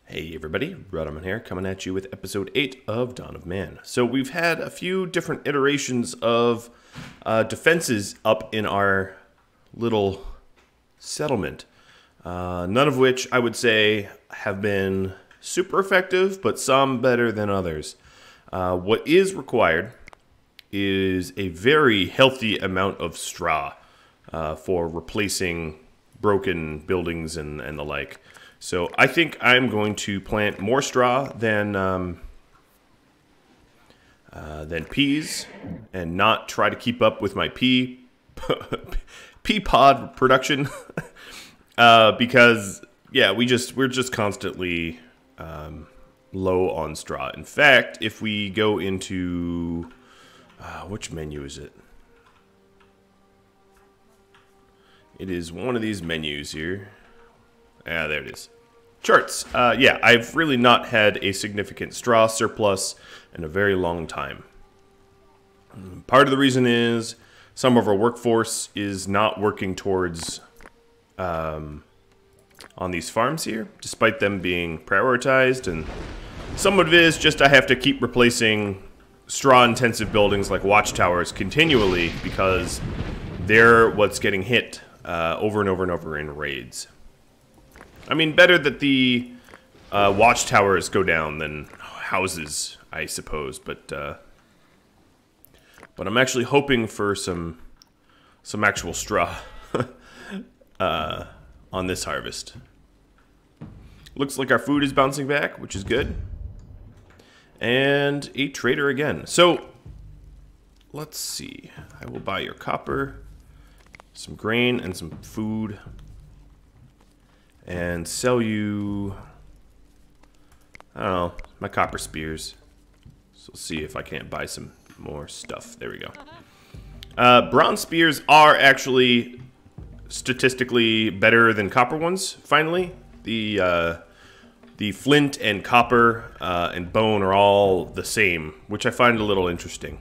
Hey everybody, Rhadamant here, coming at you with episode 8 of Dawn of Man. So we've had a few different iterations of defenses up in our little settlement. None of which I would say have been super effective, but some better than others. What is required is a very healthy amount of straw for replacing broken buildings and the like. So I think I'm going to plant more straw than peas, and not try to keep up with my pea pod production, because yeah, we're just constantly low on straw. In fact, if we go into which menu is it? It is one of these menus here. Ah, there it is. Charts. Yeah, I've really not had a significant straw surplus in a very long time. Part of the reason is some of our workforce is not working towards on these farms here, despite them being prioritized, and some of it is just I have to keep replacing straw-intensive buildings like watchtowers continually because they're what's getting hit over and over and over in raids. I mean, better that the watchtowers go down than houses, I suppose. But I'm actually hoping for some actual straw on this harvest. Looks like our food is bouncing back, which is good. And a trader again. So let's see. I will buy your copper, some grain, and some food. And sell you, I don't know, my copper spears. So let's see if I can't buy some more stuff. There we go. Bronze spears are actually statistically better than copper ones, finally. The flint and copper and bone are all the same, which I find a little interesting.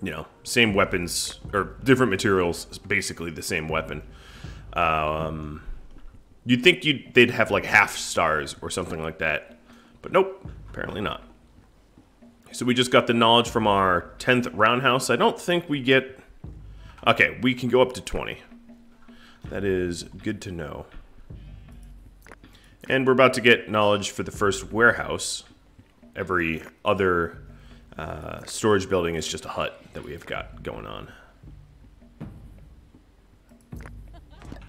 You know, same weapons, or different materials, basically the same weapon. You'd think they'd have like half stars or something like that. But nope, apparently not. So we just got the knowledge from our 10th roundhouse. I don't think we get... Okay, we can go up to 20. That is good to know. And we're about to get knowledge for the first warehouse. Every other storage building is just a hut that we have got going on.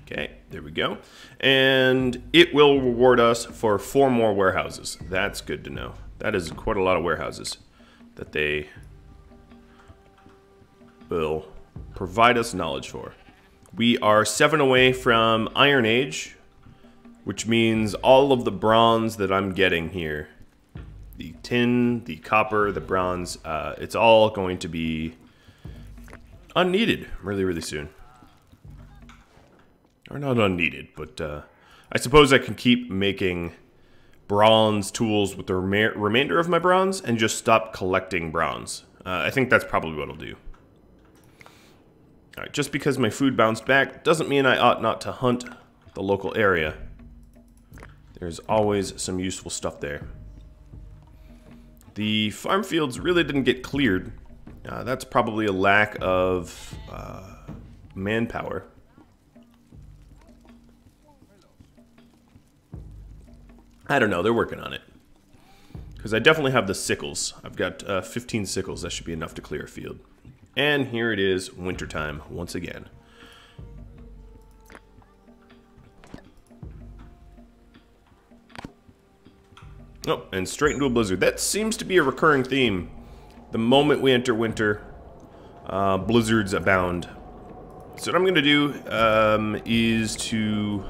Okay, there we go. And it will reward us for 4 more warehouses. That's good to know. That is quite a lot of warehouses that they will provide us knowledge for. We are 7 away from Iron Age, which means all of the bronze that I'm getting here, the tin, the copper, the bronze, it's all going to be unneeded really, really soon. Or not unneeded, but I suppose I can keep making bronze tools with the remainder of my bronze and just stop collecting bronze. I think that's probably what I'll do. Alright, just because my food bounced back doesn't mean I ought not to hunt the local area. There's always some useful stuff there. The farm fields really didn't get cleared. That's probably a lack of manpower. I don't know, they're working on it. Because I definitely have the sickles. I've got 15 sickles, that should be enough to clear a field. And here it is, wintertime, once again. Oh, and straight into a blizzard. That seems to be a recurring theme. The moment we enter winter, blizzards abound. So what I'm going to do is to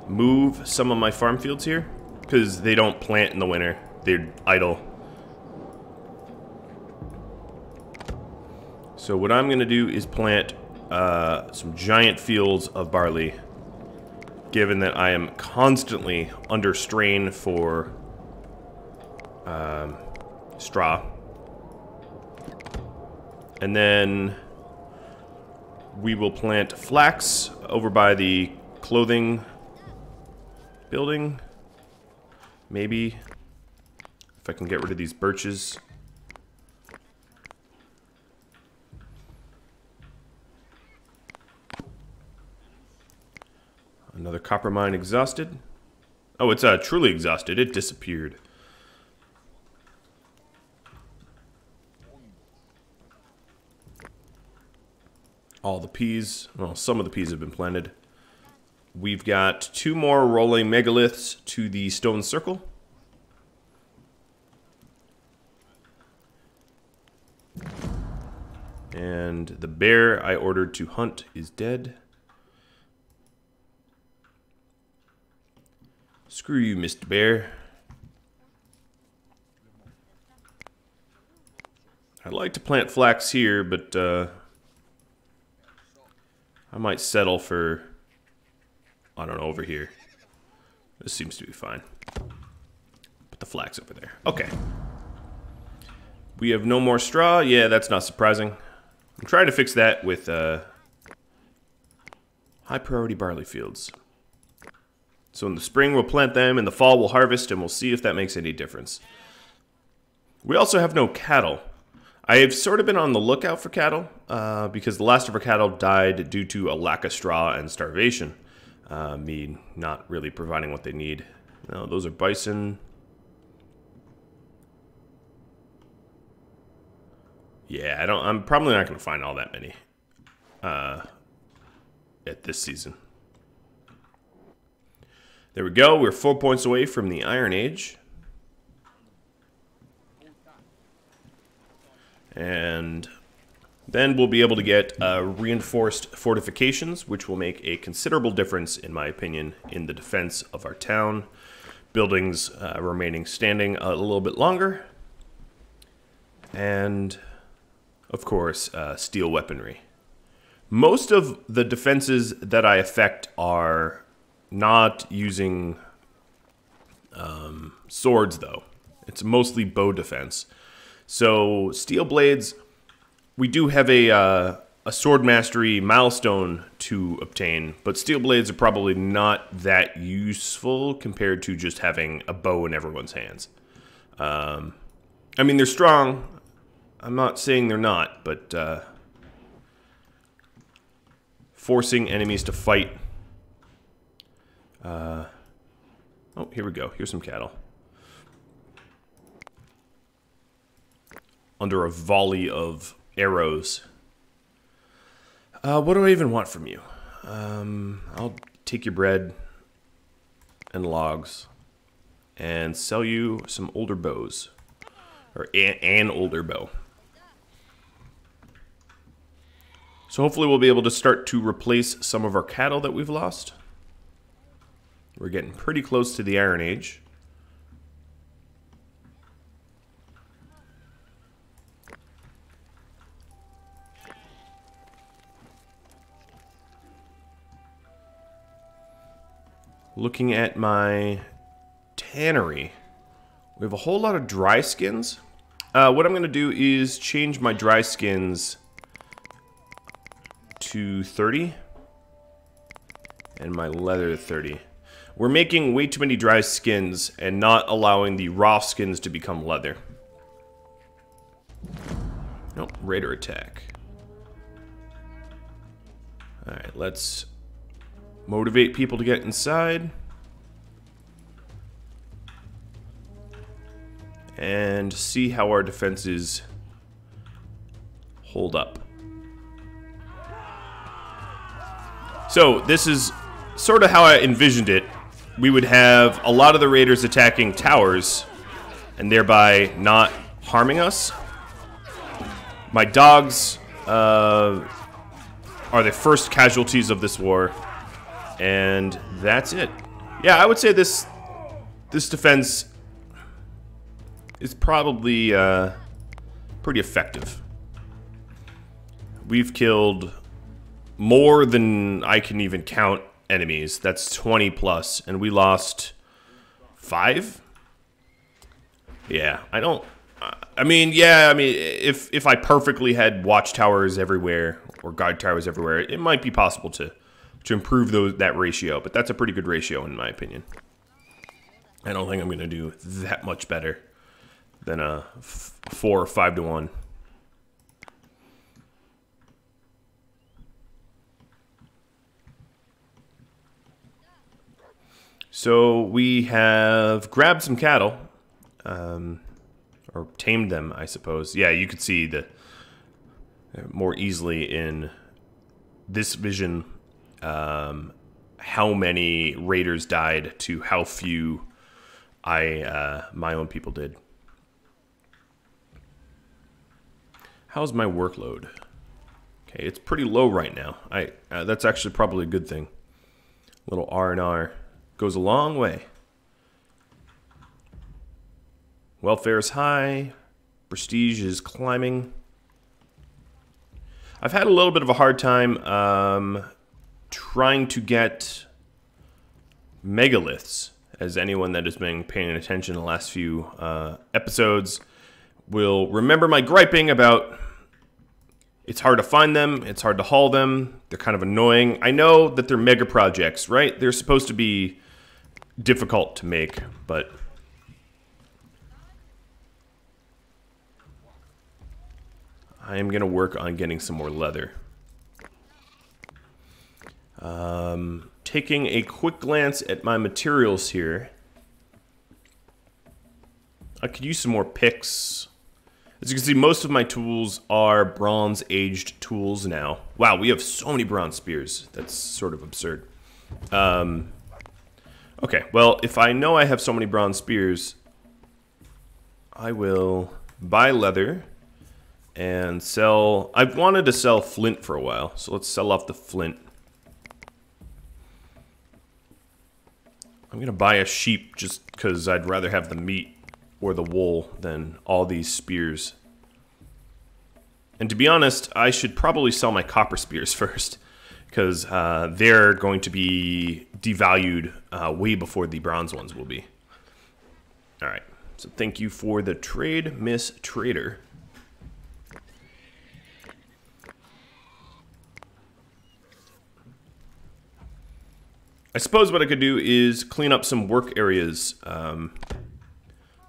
move some of my farm fields here. Because they don't plant in the winter. They're idle. So what I'm going to do is plant some giant fields of barley. Given that I am constantly under strain for straw. And then we will plant flax over by the clothing building. maybe. If I can get rid of these birches. Another copper mine exhausted. Oh, it's truly exhausted. It disappeared. All the peas, well, some of the peas have been planted. We've got 2 more rolling megaliths to the stone circle. And the bear I ordered to hunt is dead. Screw you, Mr. Bear. I'd like to plant flax here, but I might settle for, I don't know, over here. This seems to be fine. Put the flax over there. Okay. We have no more straw. Yeah, that's not surprising. I'm trying to fix that with high priority barley fields. So in the spring we'll plant them, in the fall we'll harvest, and we'll see if that makes any difference. We also have no cattle. I have sort of been on the lookout for cattle, because the last of our cattle died due to a lack of straw and starvation. Me not really providing what they need. No, those are bison. Yeah, I'm probably not going to find all that many at this season. There we go. We're 4 points away from the Iron Age. And then we'll be able to get reinforced fortifications, which will make a considerable difference, in my opinion, in the defense of our town. Buildings remaining standing a little bit longer. And, of course, steel weaponry. Most of the defenses that I affect are not using swords, though. It's mostly bow defense. So, steel blades, we do have a sword mastery milestone to obtain, but steel blades are probably not that useful compared to just having a bow in everyone's hands. I mean, they're strong. I'm not saying they're not, but forcing enemies to fight. Oh, here we go. Here's some cattle. Under a volley of arrows. What do I even want from you? I'll take your bread and logs and sell you some older bows. Or an older bow. So hopefully we'll be able to start to replace some of our cattle that we've lost. We're getting pretty close to the Iron Age. Looking at my tannery, we have a whole lot of dry skins. What I'm going to do is change my dry skins to 30 and my leather to 30. We're making way too many dry skins and not allowing the raw skins to become leather. Nope, raider attack. Alright, let's motivate people to get inside. And see how our defenses hold up. So, this is sort of how I envisioned it. We would have a lot of the raiders attacking towers and thereby not harming us. My dogs are the first casualties of this war. And that's it. Yeah, I would say this defense is probably pretty effective. We've killed more than I can even count enemies. That's 20 plus, and we lost 5? Yeah, I mean, if I perfectly had watchtowers everywhere or guard towers everywhere, it might be possible to improve that ratio, but that's a pretty good ratio in my opinion. I don't think I'm going to do that much better than a 4 or 5 to 1. So we have grabbed some cattle, or tamed them, I suppose. Yeah, you could see the more easily in this vision how many raiders died to how few my own people did. How's my workload? Okay, it's pretty low right now. That's actually probably a good thing. Little R&R goes a long way. Welfare is high. Prestige is climbing. I've had a little bit of a hard time trying to get megaliths, as anyone that has been paying attention in the last few episodes will remember my griping about it's hard to find them, it's hard to haul them, they're kind of annoying. I know that they're mega projects, right? They're supposed to be difficult to make, but I am going to work on getting some more leather. Taking a quick glance at my materials here. I could use some more picks. As you can see, most of my tools are bronze-aged tools now. Wow, we have so many bronze spears. That's sort of absurd. Okay, well, if I know I have so many bronze spears, I will buy leather and sell. I've wanted to sell flint for a while, so let's sell off the flint. I'm going to buy a sheep just because I'd rather have the meat or the wool than all these spears. And to be honest, I should probably sell my copper spears first, because they're going to be devalued way before the bronze ones will be. Alright, so thank you for the trade, Miss Trader. I suppose what I could do is clean up some work areas.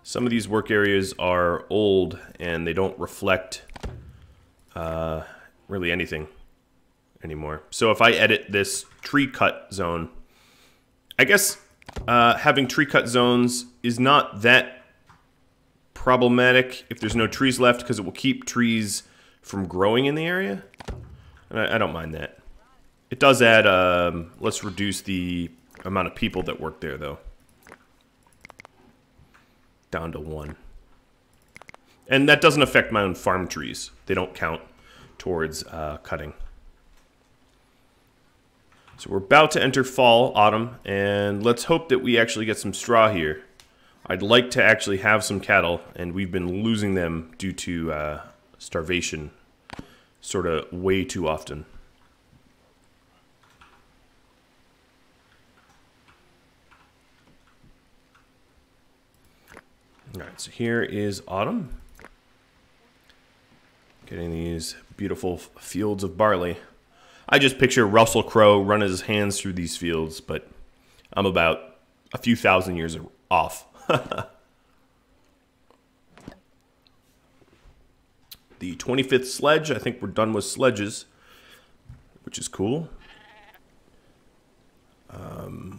Some of these work areas are old and they don't reflect really anything anymore. So if I edit this tree cut zone, I guess having tree cut zones is not that problematic if there's no trees left, because it will keep trees from growing in the area. And I don't mind that. It does add, let's reduce the amount of people that work there, though. Down to 1. And that doesn't affect my own farm trees. They don't count towards cutting. So we're about to enter fall, autumn, and let's hope that we actually get some straw here. I'd like to actually have some cattle, and we've been losing them due to starvation sort of way too often. Alright, so here is autumn. Getting these beautiful fields of barley. I just picture Russell Crowe running his hands through these fields, but I'm about a few thousand years off. The 25th sledge, I think we're done with sledges, which is cool.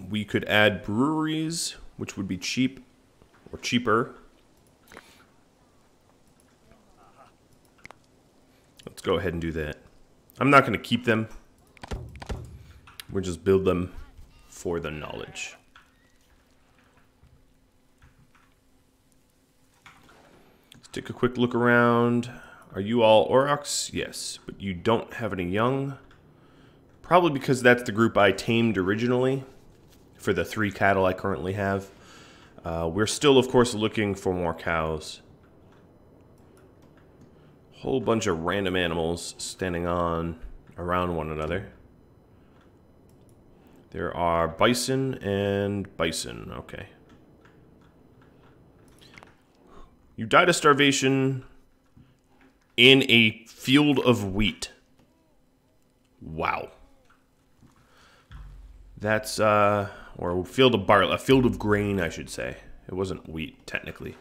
We could add breweries, which would be cheap or cheaper. Let's go ahead and do that. I'm not going to keep them. We'll just build them for the knowledge. Let's take a quick look around. Are you all Aurochs? Yes, but you don't have any young. Probably because that's the group I tamed originally for the 3 cattle I currently have. We're still, of course, looking for more cows. Whole bunch of random animals standing on around one another. There are bison and bison. Okay. You died of starvation in a field of wheat. Wow. That's or a field of barley, a field of grain, I should say. It wasn't wheat, technically.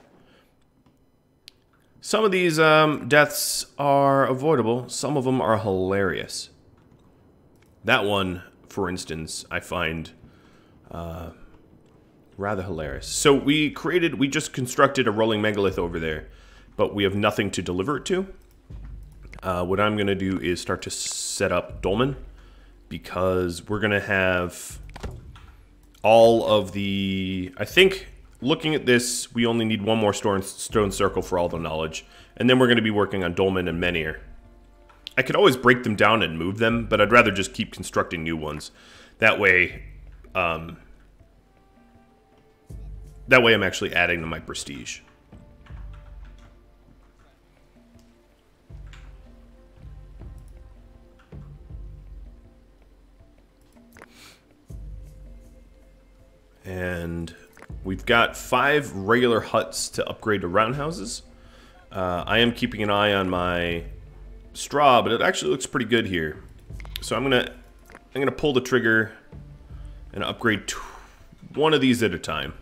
Some of these deaths are avoidable. Some of them are hilarious. That one, for instance, I find rather hilarious. So we just constructed a rolling megalith over there, but we have nothing to deliver it to. What I'm going to do is start to set up dolmen, because we're going to have all of the... I think, looking at this, we only need one more stone circle for all the knowledge, and then we're going to be working on dolmen and menhir. I could always break them down and move them, but I'd rather just keep constructing new ones. That way I'm actually adding to my prestige. And we've got 5 regular huts to upgrade to roundhouses. I am keeping an eye on my straw, but it actually looks pretty good here. So I'm gonna pull the trigger and upgrade one of these at a time,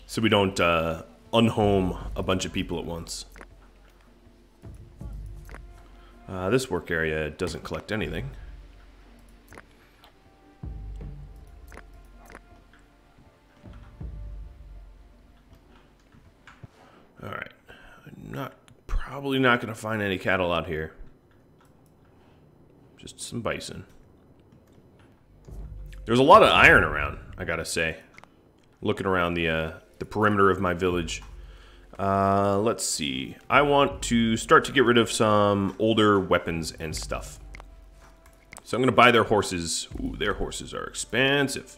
so we don't unhome a bunch of people at once. This work area doesn't collect anything. Alright. Probably not going to find any cattle out here. Just some bison. There's a lot of iron around, I gotta say. Looking around the perimeter of my village. Let's see. I want to start to get rid of some older weapons and stuff. So I'm going to buy their horses. Ooh, their horses are expensive.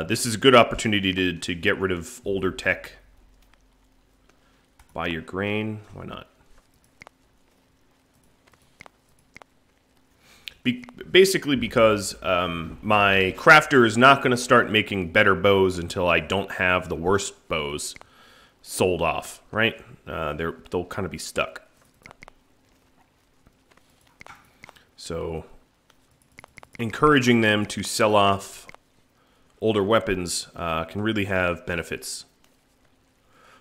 This is a good opportunity to get rid of older tech. Buy your grain. Why not? Basically because my crafter is not going to start making better bows until I don't have the worst bows sold off, right? They'll kind of be stuck. So encouraging them to sell off older weapons can really have benefits.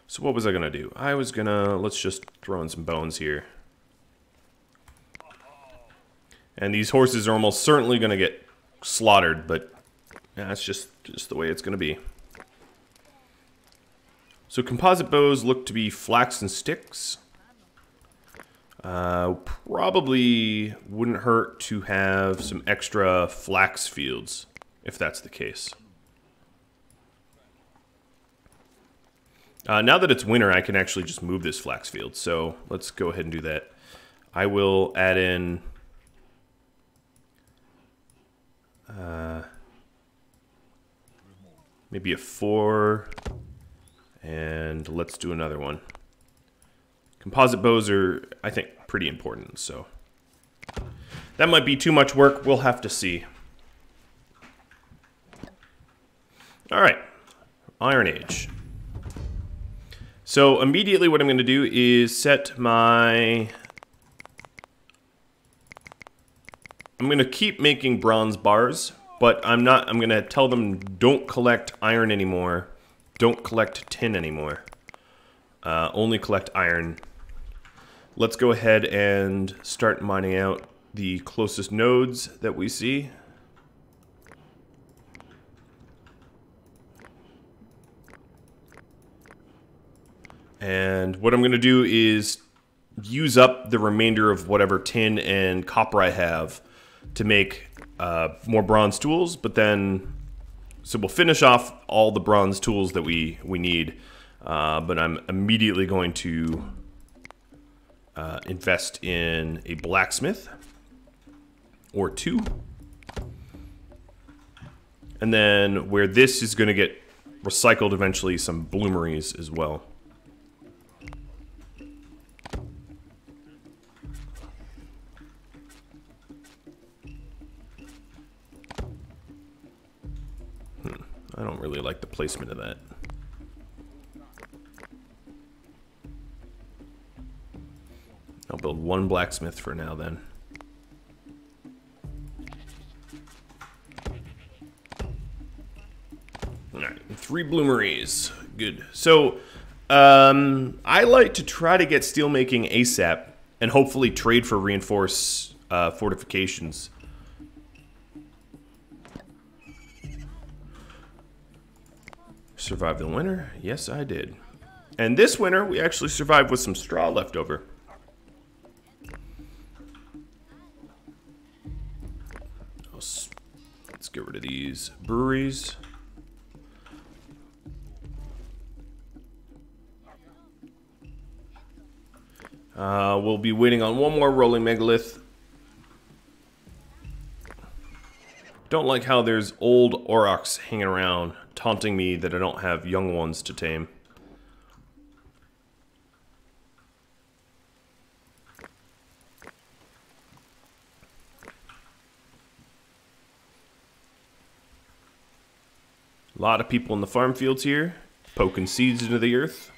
So what was I gonna do? I was gonna, let's just throw in some bones here. And these horses are almost certainly gonna get slaughtered, but yeah, it's just the way it's gonna be. So composite bows look to be flax and sticks. Probably wouldn't hurt to have some extra flax fields, if that's the case. Now that it's winter, I can actually just move this flax field. So let's go ahead and do that. I will add in maybe a 4, and let's do another one. Composite bows are, I think, pretty important, so that might be too much work. We'll have to see. All right, Iron Age. So immediately what I'm going to do is set my... I'm going to keep making bronze bars, but I'm going to tell them don't collect iron anymore. Don't collect tin anymore. Only collect iron. Let's go ahead and start mining out the closest nodes that we see. And what I'm going to do is use up the remainder of whatever tin and copper I have to make more bronze tools. But then, so we'll finish off all the bronze tools that we need. But I'm immediately going to invest in a blacksmith or 2. And then where this is going to get recycled eventually, some bloomeries as well. I don't really like the placement of that. I'll build 1 blacksmith for now then. Alright, 3 bloomeries. Good. So, I like to try to get steelmaking ASAP and hopefully trade for reinforced fortifications. Survived the winter? Yes, I did. And this winter, we actually survived with some straw left over. Let's get rid of these breweries. We'll be waiting on one more rolling megalith. Don't like how there's old aurochs hanging around, taunting me that I don't have young ones to tame. A lot of people in the farm fields here, poking seeds into the earth.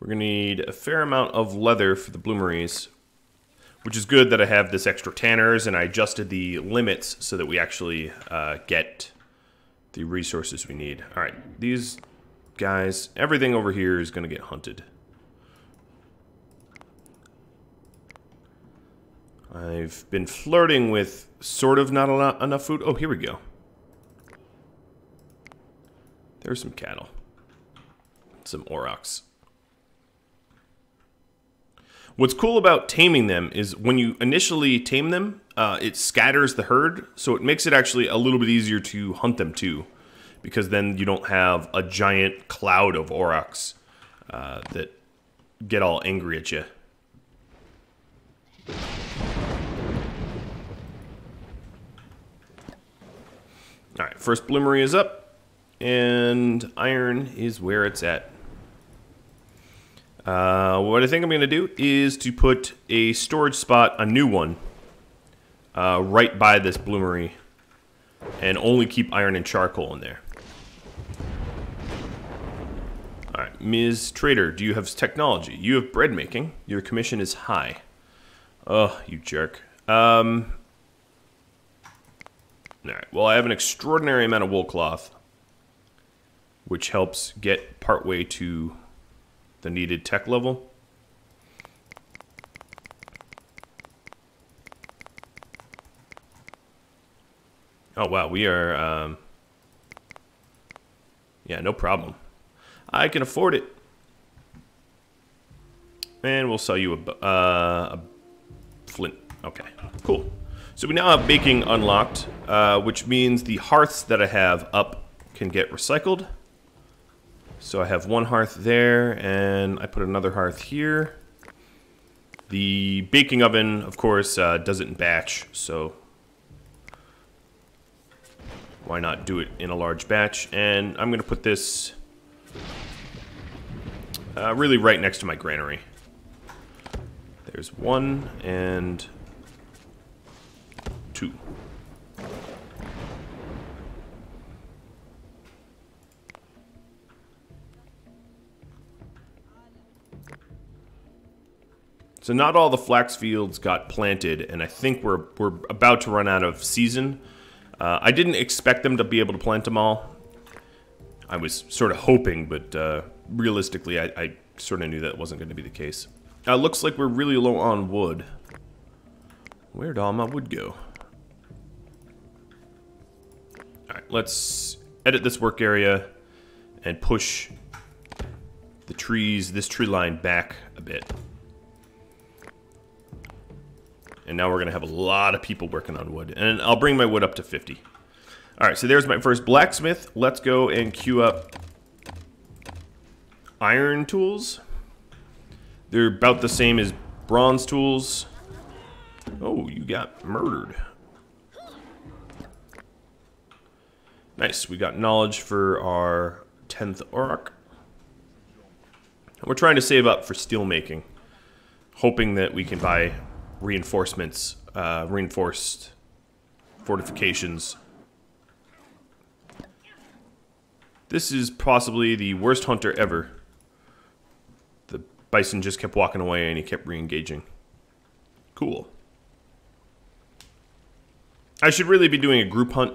We're going to need a fair amount of leather for the bloomeries, which is good that I have this extra tanners, and I adjusted the limits so that we actually get the resources we need. Alright, these guys, everything over here is going to get hunted. I've been flirting with sort of not enough food. Oh, here we go. There's some cattle. Some aurochs. What's cool about taming them is when you initially tame them, it scatters the herd, so it makes it actually a little bit easier to hunt them too, because then you don't have a giant cloud of aurochs that get all angry at you. Alright, first bloomery is up, and iron is where it's at. What I think I'm going to do is to put a storage spot, a new one, right by this bloomery, and only keep iron and charcoal in there. Alright, Ms. Trader, do you have technology? You have bread making. Your commission is high. Oh, you jerk. Alright, well, I have an extraordinary amount of wool cloth, which helps get partway to the needed tech level. Oh wow, we are yeah, no problem. I can afford it. And we'll sell you a flint. Okay, cool. So we now have baking unlocked, which means the hearths that I have up can get recycled. So I have one hearth there, and I put another hearth here. The baking oven, of course, does it in batch, so why not do it in a large batch? And I'm going to put this really right next to my granary. There's one and two. So not all the flax fields got planted, and I think we're about to run out of season. I didn't expect them to be able to plant them all. I was sort of hoping, but realistically, I sort of knew that wasn't going to be the case. Looks like we're really low on wood. Where'd all my wood go? Alright, let's edit this work area and push the trees, this tree line back a bit. And now we're going to have a lot of people working on wood. And I'll bring my wood up to 50. Alright, so there's my first blacksmith. Let's go and queue up iron tools. They're about the same as bronze tools. Oh, you got murdered. Nice, we got knowledge for our 10th auroch. We're trying to save up for steel making, hoping that we can buy reinforcements, reinforced fortifications. This is possibly the worst hunter ever. The bison just kept walking away and he kept re-engaging. Cool. I should really be doing a group hunt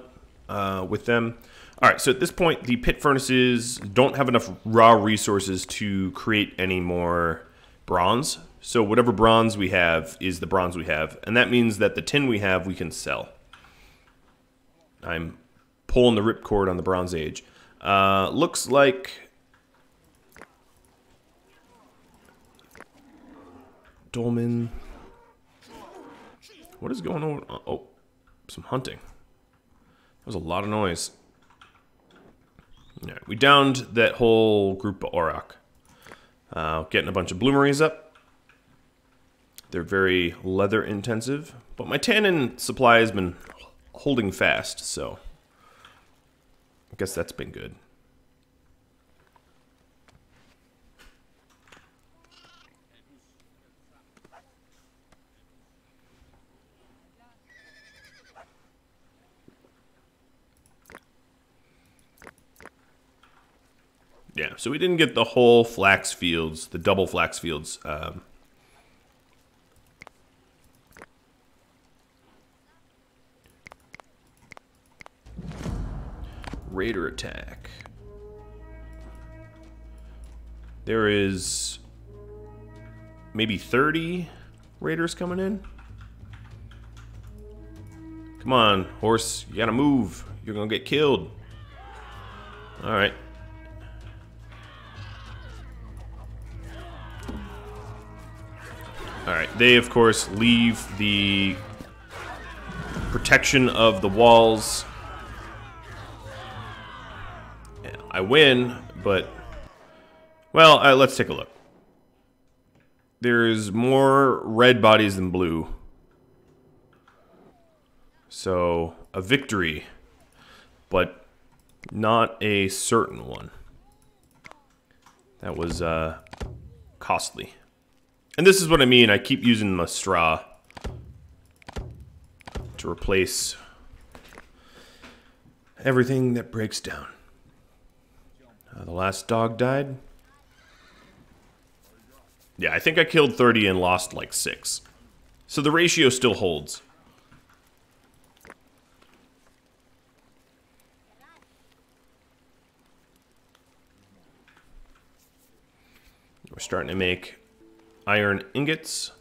with them. Alright, so at this point, the pit furnaces don't have enough raw resources to create any more bronze. So whatever bronze we have is the bronze we have. And that means that the tin we have, we can sell. I'm pulling the ripcord on the Bronze Age. Looks like... Dolmen... What is going on? Oh, some hunting. That was a lot of noise. Alright, we downed that whole group of Auroch. Getting a bunch of bloomeries up. They're very leather intensive. But my tannin supply has been holding fast, so... I guess that's been good. Yeah, so we didn't get the whole flax fields, the double flax fields. Raider attack. There is maybe 30 raiders coming in. Come on, horse, you gotta move. You're gonna get killed. Alright. Alright, they of course leave the protection of the walls. Yeah, I win, but... Well, let's take a look. There's more red bodies than blue. So, a victory, but not a certain one. That was costly. And this is what I mean, I keep using my straw to replace everything that breaks down. The last dog died. Yeah, I think I killed 30 and lost like 6. So the ratio still holds. We're starting to make iron ingots.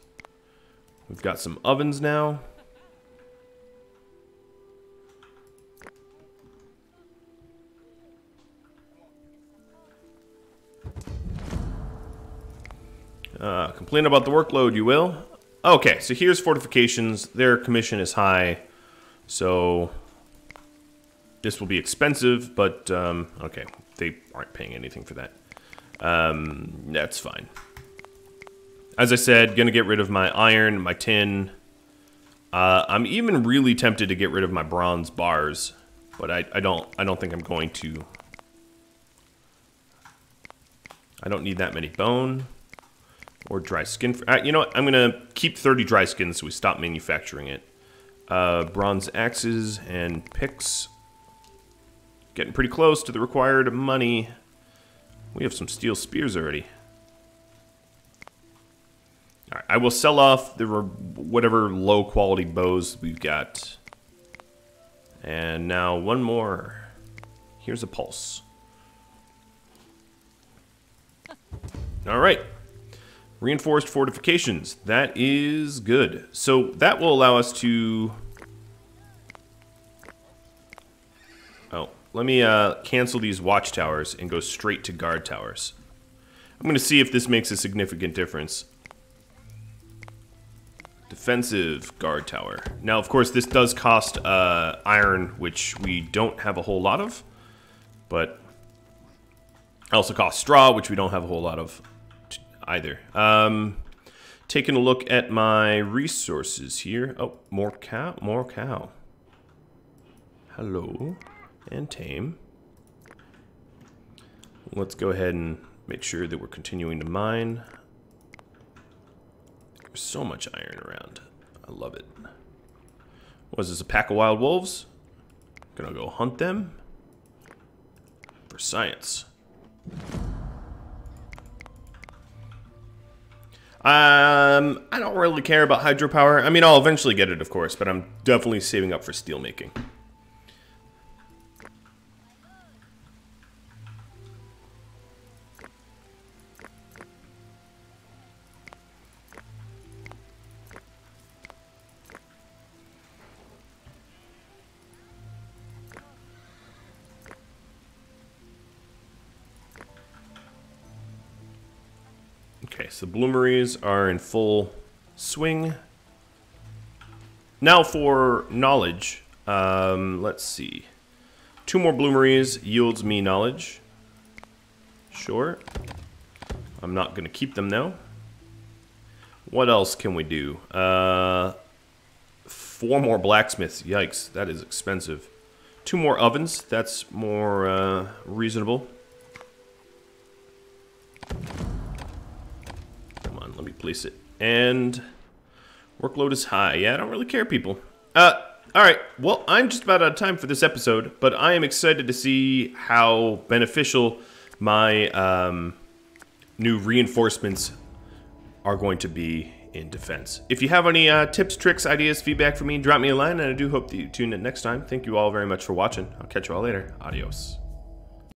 We've got some ovens now. Complain about the workload, you will. Okay, so here's fortifications. Their commission is high, so this will be expensive, but okay, they aren't paying anything for that. That's fine. As I said, gonna get rid of my iron, my tin. I'm even really tempted to get rid of my bronze bars, but I don't think I'm going to. I don't need that many bone or dry skin. You know what? I'm gonna keep 30 dry skins so we stop manufacturing it. Bronze axes and picks. Getting pretty close to the required money. We have some steel spears already. Alright, I will sell off the whatever low quality bows we've got. And now one more. Here's a pulse. Alright. Reinforced fortifications. That is good. So that will allow us to... Oh, let me cancel these watchtowers and go straight to guard towers. I'm going to see if this makes a significant difference. Defensive guard tower. Now, of course, this does cost iron, which we don't have a whole lot of. But it also costs straw, which we don't have a whole lot of either. Taking a look at my resources here. Oh, more cow. More cow. Hello. And tame. Let's go ahead and make sure that we're continuing to mine. There's so much iron around. I love it. Was this a pack of wild wolves? Gonna go hunt them for science. I don't really care about hydropower. I mean, I'll eventually get it, of course, but I'm definitely saving up for steel making. Okay, so bloomeries are in full swing. Now for knowledge. Let's see. 2 more bloomeries yields me knowledge. Sure. I'm not going to keep them now. What else can we do? 4 more blacksmiths. Yikes, that is expensive. 2 more ovens. That's more reasonable. Let me place it. And workload is high. Yeah, I don't really care, people. Alright, well, I'm just about out of time for this episode, but I am excited to see how beneficial my new reinforcements are going to be in defense. If you have any tips, tricks, ideas, feedback for me, drop me a line, and I do hope that you tune in next time. Thank you all very much for watching. I'll catch you all later. Adios.